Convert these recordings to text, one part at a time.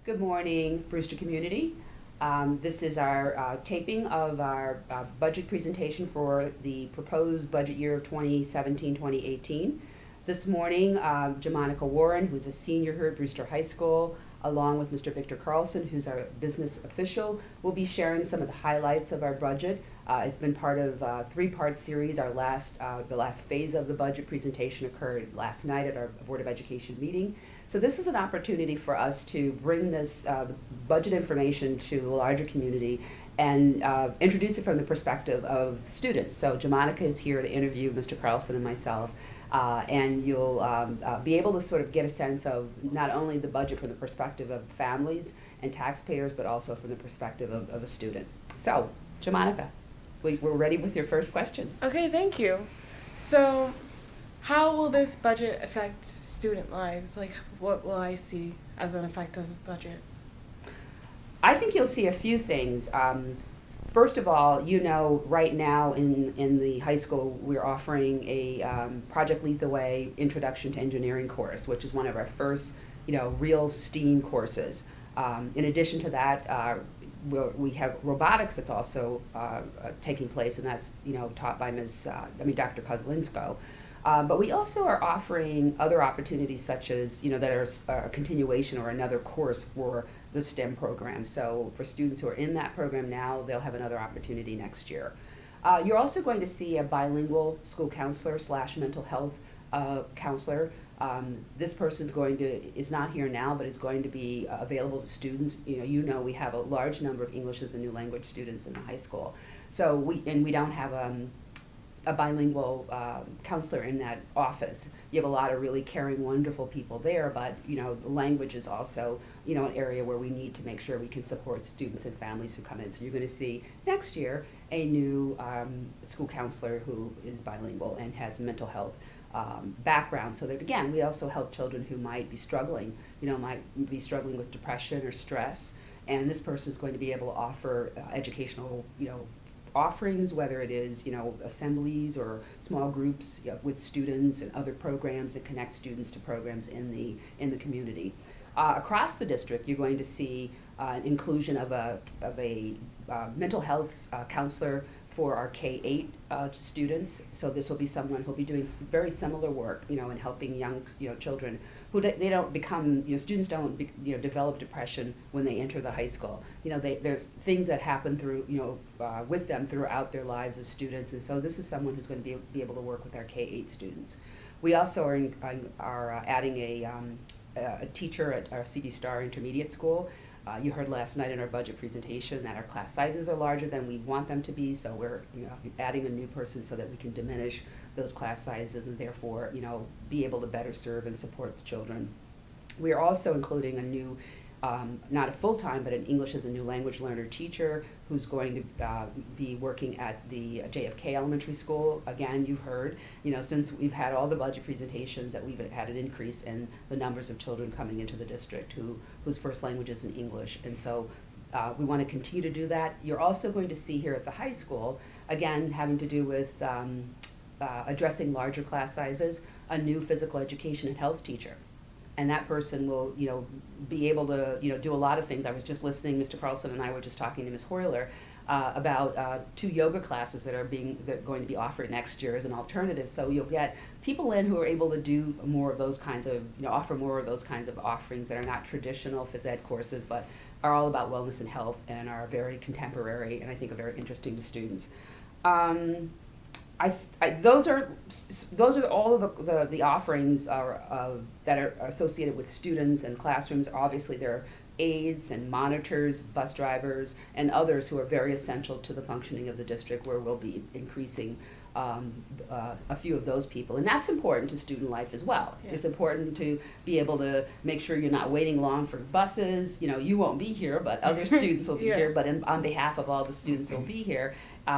Good morning, Brewster community. This is our taping of our budget presentation for the proposed budget year of 2017-2018. This morning, Jamonica Warren, who's a senior here at Brewster High School, along with Mr. Victor Karlsson, who's our business official, will be sharing some of the highlights of our budget. It's been part of a three-part series. The last phase of the budget presentation occurred last night at our Board of Education meeting. So this is an opportunity for us to bring this budget information to the larger community and introduce it from the perspective of students. So Jamonica is here to interview Mr. Karlsson and myself, and you'll be able to sort of get a sense of not only the budget from the perspective of families and taxpayers, but also from the perspective of a student. So, Jamonica, we're ready with your first question. Okay, thank you. So, how will this budget affect student lives? Like, what will I see as an effect of the budget? I think you'll see a few things. First of all, right now in the high school, we're offering a Project Lead the Way Introduction to Engineering course, which is one of our first, real STEAM courses. In addition to that, we have robotics that's also taking place, and that's, taught by Dr. Kozlinsko. But we also are offering other opportunities such as, that are a continuation or another course for the STEM program. So for students who are in that program now, they'll have another opportunity next year. You're also going to see a bilingual school counselor / mental health counselor. This person is not here now, but is going to be available to students. We have a large number of English as a new language students in the high school. So we don't have a bilingual counselor in that office. You have a lot of really caring, wonderful people there, but the language is also an area where we need to make sure we can support students and families who come in. So you're going to see next year a new school counselor who is bilingual and has mental health background, so that again we also help children who might be struggling with depression or stress, and this person is going to be able to offer educational offerings, whether it is assemblies or small groups with students and other programs that connect students to programs in the community. Across the district, you're going to see inclusion of a mental health counselor for our K-8 students. So this will be someone who'll be doing very similar work, in helping young children who they don't become, students don't develop depression when they enter the high school. There's things that happen through, with them throughout their lives as students, and so this is someone who's going to be able to work with our K-8 students. We also are adding a teacher at our C.B. Starr Intermediate School. You heard last night in our budget presentation that our class sizes are larger than we want them to be, so we're adding a new person so that we can diminish those class sizes and therefore be able to better serve and support the children. We are also including a new, not a full-time, but an English as a new language learner teacher who's going to be working at the JFK Elementary School. Again, you've heard, since we've had all the budget presentations that we've had an increase in the numbers of children coming into the district whose first language is in English. And so we want to continue to do that. You're also going to see here at the high school, again, having to do with addressing larger class sizes, a new physical education and health teacher. And that person will, be able to, do a lot of things. I was just listening, Mr. Karlsson and I were just talking to Ms. Hoyler about 2 yoga classes that are going to be offered next year as an alternative. So you'll get people in who are able to do more of those kinds of, offer more of those kinds of offerings that are not traditional phys ed courses, but are all about wellness and health and are very contemporary and I think are very interesting to students. Those are all of the offerings that are associated with students and classrooms. Obviously, there are aides and monitors, bus drivers, and others who are very essential to the functioning of the district, where we'll be increasing a few of those people. And that's important to student life as well. Yeah. It's important to be able to make sure you're not waiting long for buses. You won't be here, but other students will be here. But on behalf of all the students who will be here,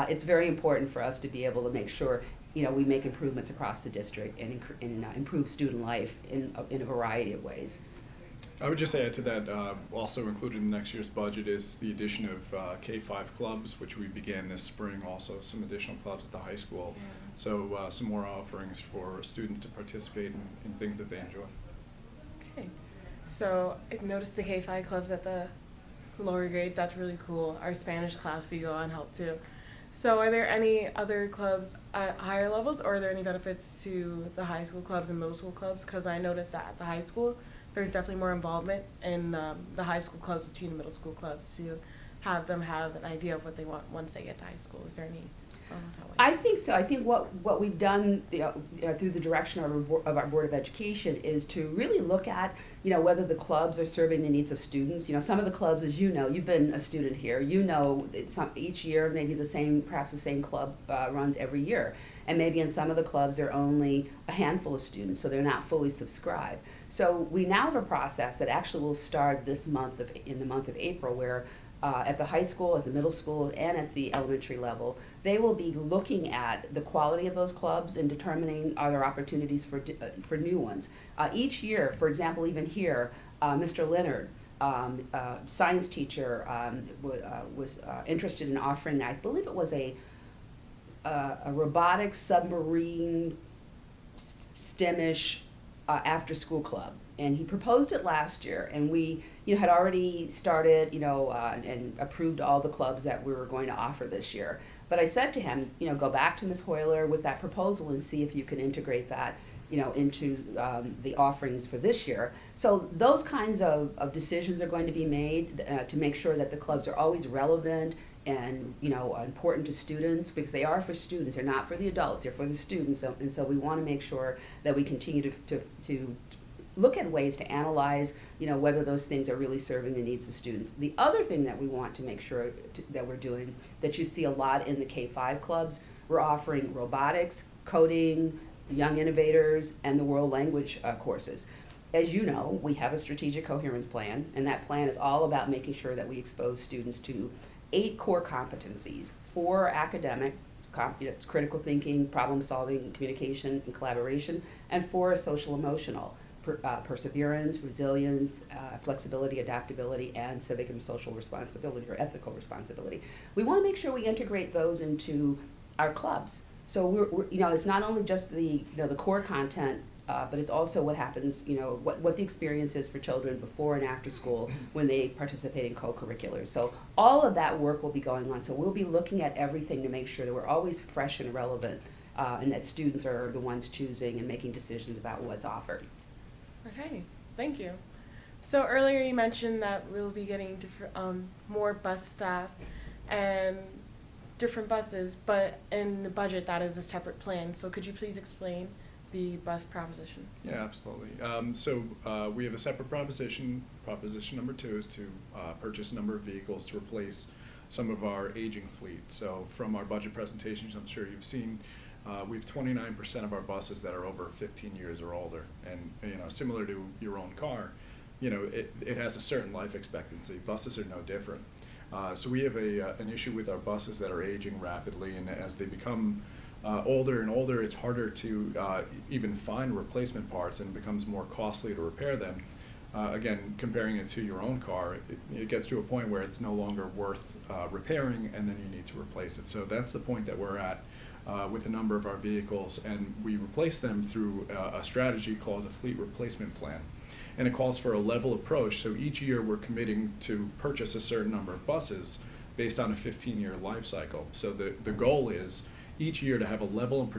it's very important for us to be able to make sure we make improvements across the district and improve student life in a variety of ways. I would just add to that, also included in next year's budget is the addition of K-5 clubs, which we began this spring, also some additional clubs at the high school. Yeah. So some more offerings for students to participate in things that they enjoy. Okay. So I noticed the K5 clubs at the lower grades. That's really cool. Our Spanish class we go on help too. So are there any other clubs at higher levels, or are there any benefits to the high school clubs and middle school clubs? Because I noticed that at the high school, there's definitely more involvement in the high school clubs between the middle school clubs to have them have an idea of what they want once they get to high school. Is there any? I think so. I think what we've done, through the direction of our Board of Education is to really look at, whether the clubs are serving the needs of students. Some of the clubs, as you know, you've been a student here, each year maybe perhaps the same club runs every year. And maybe in some of the clubs there are only a handful of students, so they're not fully subscribed. So we now have a process that actually will start in the month of April, where at the high school, at the middle school, and at the elementary level, they will be looking at the quality of those clubs and determining are there opportunities for new ones. Each year, for example, even here, Mr. Leonard, science teacher, was interested in offering, I believe it was a robotic submarine STEM-ish after-school club. And he proposed it last year, and we had already started, and approved all the clubs that we were going to offer this year. But I said to him, go back to Ms. Hoyler with that proposal and see if you can integrate that, into the offerings for this year. So those kinds of decisions are going to be made to make sure that the clubs are always relevant and important to students, because they are for students. They're not for the adults. They're for the students. And so we want to make sure that we continue to look at ways to analyze, whether those things are really serving the needs of students. The other thing that we want to make sure that we're doing, that you see a lot in the K-5 clubs, we're offering robotics, coding, young innovators, and the world language courses. As you know, we have a strategic coherence plan, and that plan is all about making sure that we expose students to 8 core competencies: 4 academic, it's critical thinking, problem solving, communication, and collaboration, and 4 social emotional: perseverance, resilience, flexibility, adaptability, and civic and social responsibility, or ethical responsibility. We want to make sure we integrate those into our clubs. So we're it's not only just the core content, but it's also what happens, what the experience is for children before and after school when they participate in co-curriculars. So all of that work will be going on. So we'll be looking at everything to make sure that we're always fresh and relevant, and that students are the ones choosing and making decisions about what's offered. Okay, thank you. So earlier you mentioned that we'll be getting more bus staff and different buses, but in the budget that is a separate plan. So could you please explain the bus proposition? Yeah, absolutely. We have a separate proposition. Proposition number 2 is to purchase a number of vehicles to replace some of our aging fleet. So from our budget presentations, I'm sure you've seen, we have 29% of our buses that are over 15 years or older. And similar to your own car, it has a certain life expectancy. Buses are no different. So we have an issue with our buses that are aging rapidly, and as they become older and older, it's harder to even find replacement parts, and it becomes more costly to repair them. Again, comparing it to your own car, it gets to a point where it's no longer worth repairing, and then you need to replace it. So that's the point that we're at with a number of our vehicles, and we replace them through a strategy called a fleet replacement plan. And it calls for a level approach, so each year we're committing to purchase a certain number of buses based on a 15-year life cycle. So the goal is each year to have a level and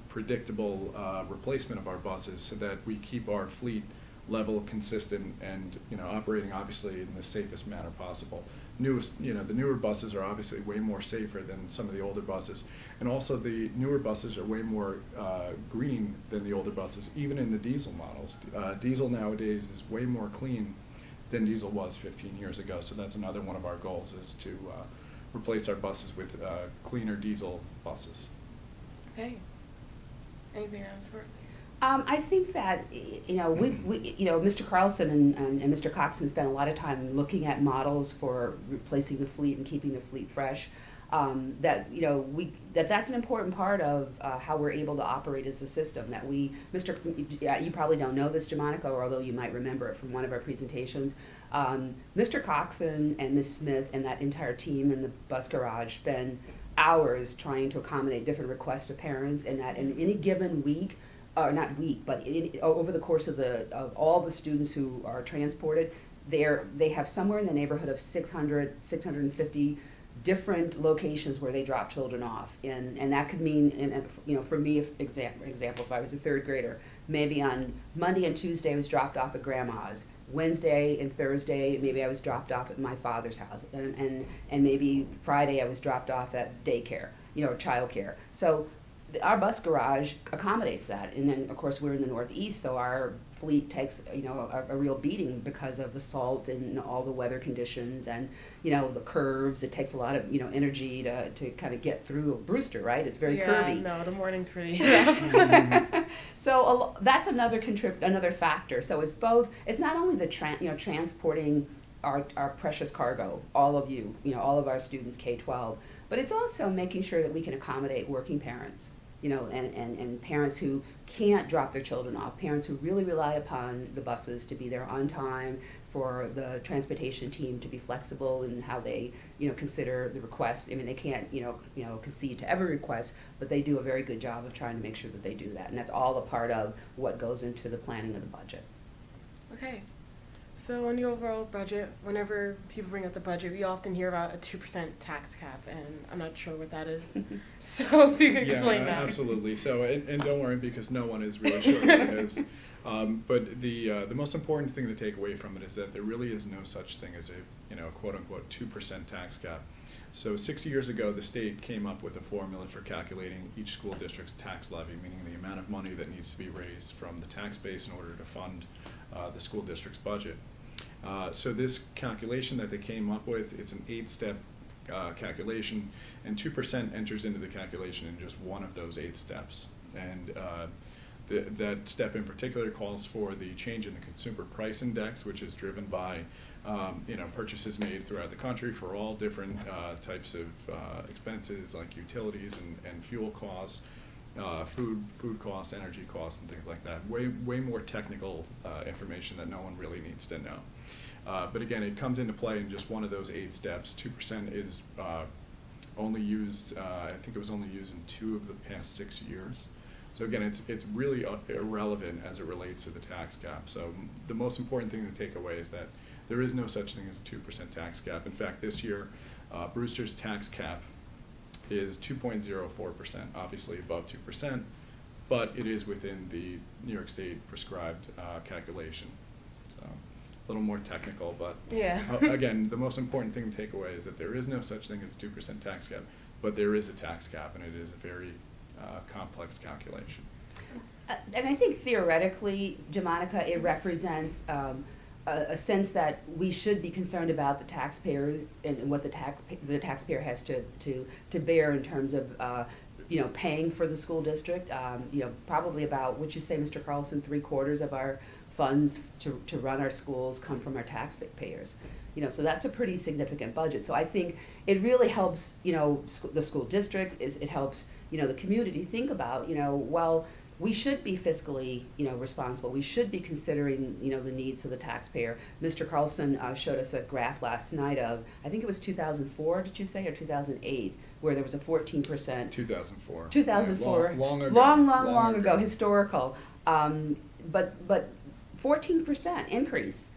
predictable replacement of our buses, so that we keep our fleet level, consistent, and operating obviously in the safest manner possible. The newer buses are obviously way more safer than some of the older buses, and also the newer buses are way more green than the older buses, even in the diesel models. Diesel nowadays is way more clean than diesel was 15 years ago, so that's another one of our goals, is to replace our buses with cleaner diesel buses. Okay. Anything else? I think that Mr. Karlsson and Mr. Coxon spent a lot of time looking at models for replacing the fleet and keeping the fleet fresh. That's an important part of how we're able to operate as a system. That you probably don't know this, Jamonica, or although you might remember it from one of our presentations. Mr. Coxon and Ms. Smith and that entire team in the bus garage spend hours trying to accommodate different requests of parents, and that in any given week, not week, but over the course of all the students who are transported, they have somewhere in the neighborhood of 600, 650 different locations where they drop children off, and that could mean, for me, example, if I was a third grader, maybe on Monday and Tuesday I was dropped off at grandma's. Wednesday and Thursday, maybe I was dropped off at my father's house, and maybe Friday I was dropped off at daycare, childcare. So our bus garage accommodates that, and then of course we're in the Northeast, so our fleet takes a real beating because of the salt and all the weather conditions and the curves. It takes a lot of energy to kind of get through Brewster, right? It's very curvy. No, the morning's pretty. So that's another factor. So it's both. It's not only the transporting our precious cargo, all of all of our students K-12, but it's also making sure that we can accommodate working parents, and parents who can't drop their children off, parents who really rely upon the buses to be there on time, for the transportation team to be flexible in how they, consider the requests. I mean, they can't, concede to every request, but they do a very good job of trying to make sure that they do that, and that's all a part of what goes into the planning of the budget. Okay. So on the overall budget, whenever people bring up the budget, we often hear about a 2% tax cap, and I'm not sure what that is. So if you could explain that. Absolutely. So, and don't worry, because no one is really sure what it is. But the most important thing to take away from it is that there really is no such thing as a quote unquote 2% tax cap. So 6 years ago, the state came up with a formula for calculating each school district's tax levy, meaning the amount of money that needs to be raised from the tax base in order to fund the school district's budget. So this calculation that they came up with, it's an 8-step calculation, and 2% enters into the calculation in just one of those 8 steps. And that step in particular calls for the change in the consumer price index, which is driven by purchases made throughout the country for all different types of expenses like utilities and fuel costs, food costs, energy costs, and things like that. Way more technical information that no one really needs to know. But again, it comes into play in just one of those 8 steps. 2% is only used, I think it was only used in 2 of the past 6 years. So again, it's really irrelevant as it relates to the tax cap. So the most important thing to take away is that there is no such thing as a 2% tax cap. In fact, this year, Brewster's tax cap is 2.04%, obviously above 2%, but it is within the New York State prescribed calculation. So a little more technical, but yeah. Again, the most important thing to take away is that there is no such thing as a 2% tax cap, but there is a tax cap, and it is a very complex calculation. And I think theoretically, Jamonica, it represents a sense that we should be concerned about the taxpayer and what the taxpayer has to bear in terms of paying for the school district. Probably about, would you say, Mr. Karlsson, 3/4 of our funds to run our schools come from our taxpayers. So that's a pretty significant budget. So I think it really helps, the school district, it helps, the community think about, well, we should be fiscally, responsible. We should be considering, the needs of the taxpayer. Mr. Karlsson showed us a graph last night of, I think it was 2004, did you say, or 2008, where there was a 14%. 2004. 2004. Long ago. Long ago, historical. But 14% increase,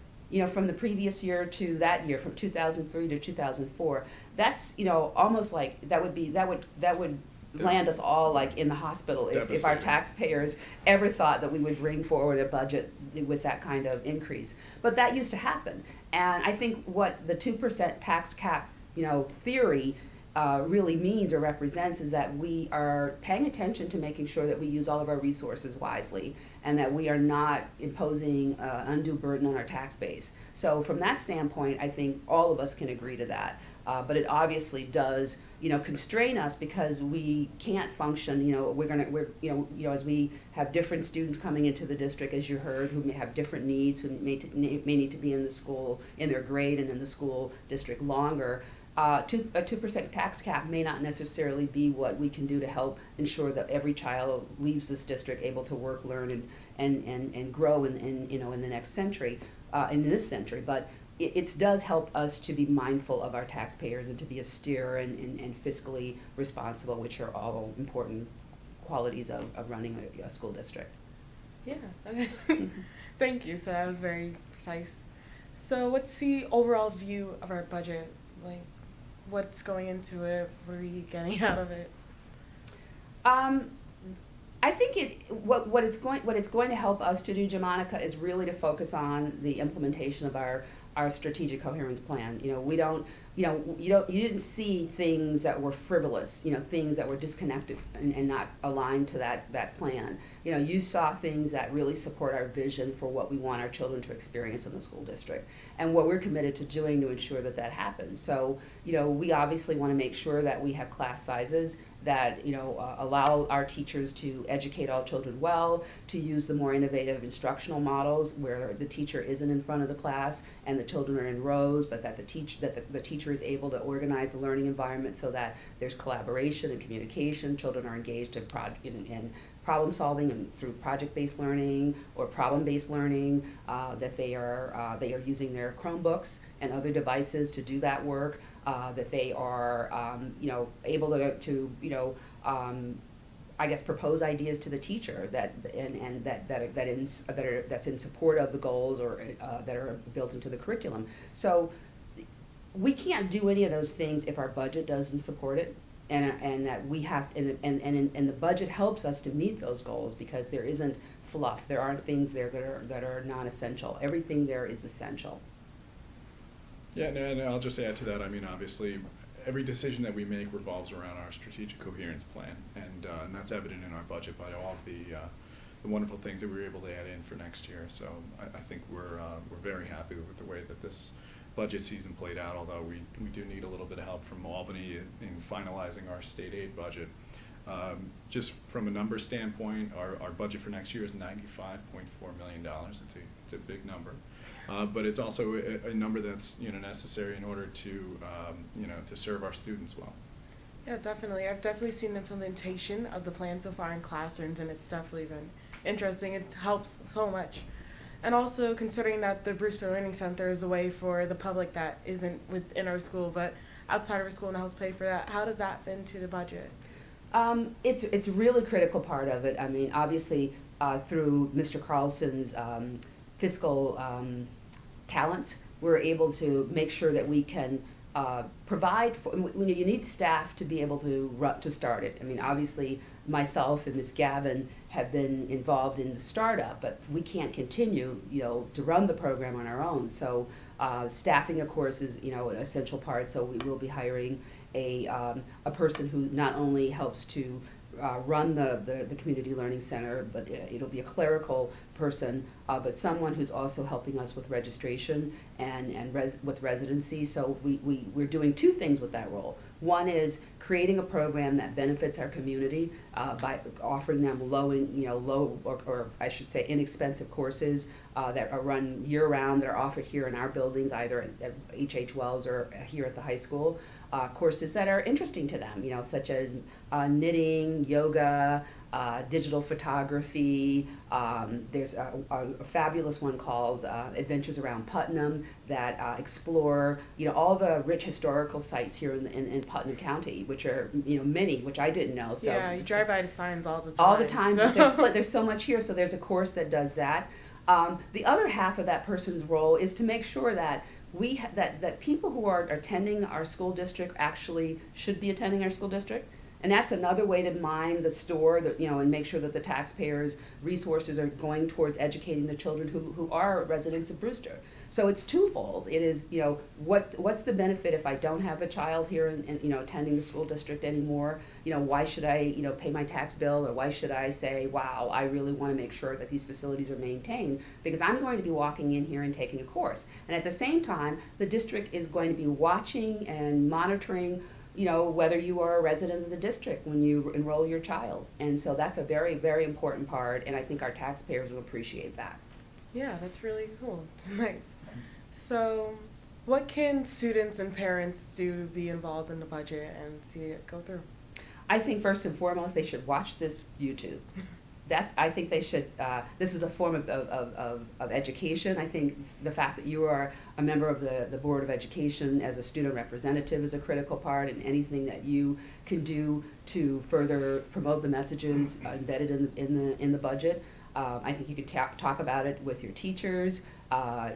from the previous year to that year, from 2003 to 2004. That's, almost like that would land us all like in the hospital if our taxpayers ever thought that we would bring forward a budget with that kind of increase. But that used to happen. And I think what the 2% tax cap, theory really means or represents is that we are paying attention to making sure that we use all of our resources wisely and that we are not imposing undue burden on our tax base. So from that standpoint, I think all of us can agree to that. But it obviously does, constrain us because we can't function. As we have different students coming into the district, as you heard, who may have different needs, who may need to be in the school, in their grade and in the school district longer. A 2% tax cap may not necessarily be what we can do to help ensure that every child leaves this district able to work, learn, and grow in the next century, in this century. But it does help us to be mindful of our taxpayers and to be austere and fiscally responsible, which are all important qualities of running a school district. Yeah, okay. Thank you. So that was very precise. So what's the overall view of our budget? Like, what's going into it? What are we getting out of it? Um, I think what it's going to help us to do, Jamonica, is really to focus on the implementation of our strategic coherence plan. We don't, you didn't see things that were frivolous, things that were disconnected and not aligned to that plan. You saw things that really support our vision for what we want our children to experience in the school district and what we're committed to doing to ensure that happens. So, we obviously want to make sure that we have class sizes that allow our teachers to educate all children well, to use the more innovative instructional models where the teacher isn't in front of the class and the children are in rows, but that the teacher is able to organize the learning environment so that there's collaboration and communication. Children are engaged in problem solving and through project-based learning or problem-based learning, that they are using their Chromebooks and other devices to do that work, that they are able to I guess propose ideas to the teacher that's in support of the goals or that are built into the curriculum. So we can't do any of those things if our budget doesn't support it. And that we have, and the budget helps us to meet those goals because there isn't fluff. There aren't things there that are non-essential. Everything there is essential. Yeah, and I'll just add to that. I mean, obviously, every decision that we make revolves around our strategic coherence plan, and that's evident in our budget by all of the wonderful things that we were able to add in for next year. So I think we're very happy with the way that this budget season played out, although we do need a little bit of help from Albany in finalizing our state aid budget. Just from a number standpoint, our budget for next year is $95.4 million. It's a big number, but it's also a number that's necessary in order to to serve our students well. Yeah, definitely. I've definitely seen implementation of the plan so far in classrooms, and it's definitely been interesting. It helps so much. And also considering that the Brewster Learning Center is a way for the public that isn't within our school but outside of our school and helps pay for that, how does that fit into the budget? It's a really critical part of it. I mean, obviously, through Mr. Karlsson's fiscal talents, we're able to make sure that we can provide for. You need staff to be able to start it. I mean, obviously, myself and Ms. Gavin have been involved in the startup, but we can't continue, to run the program on our own. So staffing, of course, is, an essential part. So we will be hiring a person who not only helps to run the Community Learning Center, but it'll be a clerical person, but someone who's also helping us with registration and with residency. So we're doing two things with that role. One is creating a program that benefits our community by offering them low or I should say inexpensive courses that are run year-round, that are offered here in our buildings, either at H.H. Wells or here at the high school. Courses that are interesting to them, such as knitting, yoga, digital photography. There's a fabulous one called Adventures Around Putnam that explore, all the rich historical sites here in Putnam County, which are, many, which I didn't know. So yeah, you drive by the signs all the time. All the time, so. but there's so much here. So there's a course that does that. The other half of that person's role is to make sure that that people who are attending our school district actually should be attending our school district. And that's another way to mine the store, and make sure that the taxpayers' resources are going towards educating the children who are residents of Brewster. So it's twofold. It is, what's the benefit if I don't have a child here and attending the school district anymore? Why should I, pay my tax bill, or why should I say, wow, I really want to make sure that these facilities are maintained because I'm going to be walking in here and taking a course. And at the same time, the district is going to be watching and monitoring whether you are a resident of the district when you enroll your child. And so that's a very, very important part, and I think our taxpayers will appreciate that. Yeah, that's really cool. It's nice. So what can students and parents do to be involved in the budget and see it go through? I think first and foremost, they should watch this YouTube. I think they should, this is a form of education. I think the fact that you are a member of the Board of Education as a student representative is a critical part, and anything that you can do to further promote the messages embedded in the budget. I think you could talk about it with your teachers.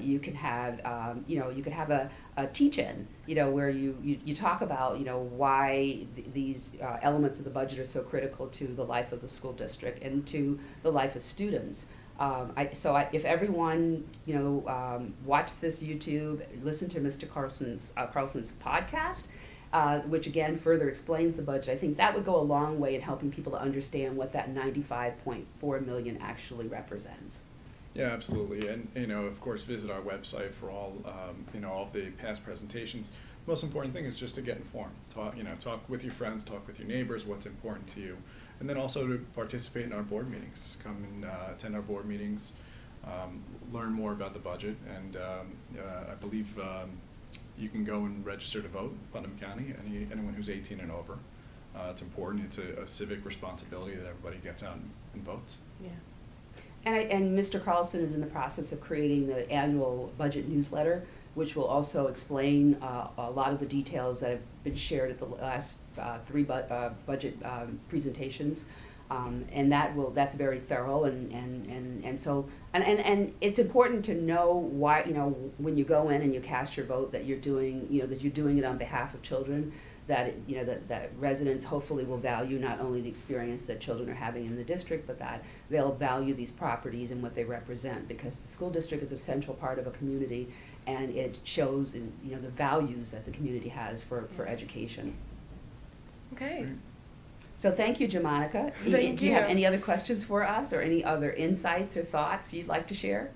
You can have, you could have a teach-in, where you talk about, why these elements of the budget are so critical to the life of the school district and to the life of students. If everyone, watched this YouTube, listen to Mr. Karlsson's podcast, which again further explains the budget, I think that would go a long way in helping people to understand what that $95.4 million actually represents. Yeah, absolutely. And, of course, visit our website for all, all of the past presentations. Most important thing is just to get informed. Talk with your friends, talk with your neighbors, what's important to you. And then also to participate in our board meetings. Come and attend our board meetings, learn more about the budget. And I believe you can go and register to vote in Putnam County, anyone who's 18 and over. It's important. It's a civic responsibility that everybody gets out and votes. Yeah. And Mr. Karlsson is in the process of creating the annual budget newsletter, which will also explain a lot of the details that have been shared at the last three budget presentations, and that's very thorough, and so it's important to know why, when you go in and you cast your vote, that you're doing it on behalf of children. That that residents hopefully will value not only the experience that children are having in the district, but that they'll value these properties and what they represent, because the school district is a central part of a community, and it shows in the values that the community has for education. Okay. So thank you, Jamonica. Thank Do you have any other questions for us, or any other insights or thoughts you'd like to share?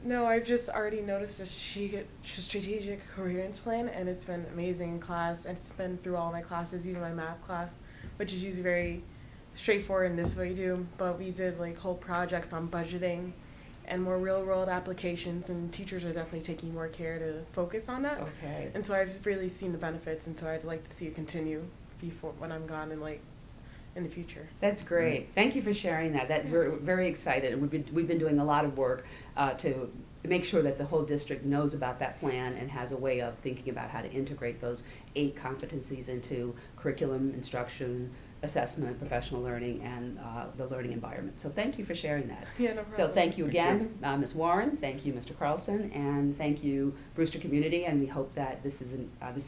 No, I've just already noticed a strategic coherence plan, and it's been amazing in class. It's been through all my classes, even my math class, which is usually very straightforward in this way too. But we did whole projects on budgeting and more real-world applications, and teachers are definitely taking more care to focus on that. Okay. And so I've really seen the benefits, and so I'd like to see it continue when I'm gone and in the future. That's great. Thank you for sharing that. We're very excited, and we've been doing a lot of work to make sure that the whole district knows about that plan and has a way of thinking about how to integrate those 8 competencies into curriculum, instruction, assessment, professional learning, and the learning environment. So thank you for sharing that. Yeah, no problem. So thank you again, Ms. Warren. Thank you, Mr. Karlsson, and thank you, Brewster community. And we hope that this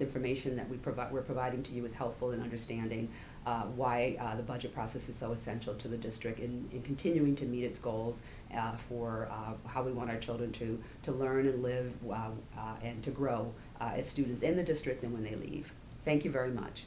information that we're providing to you is helpful in understanding why the budget process is so essential to the district in continuing to meet its goals for how we want our children to learn and live and to grow as students in the district and when they leave. Thank you very much.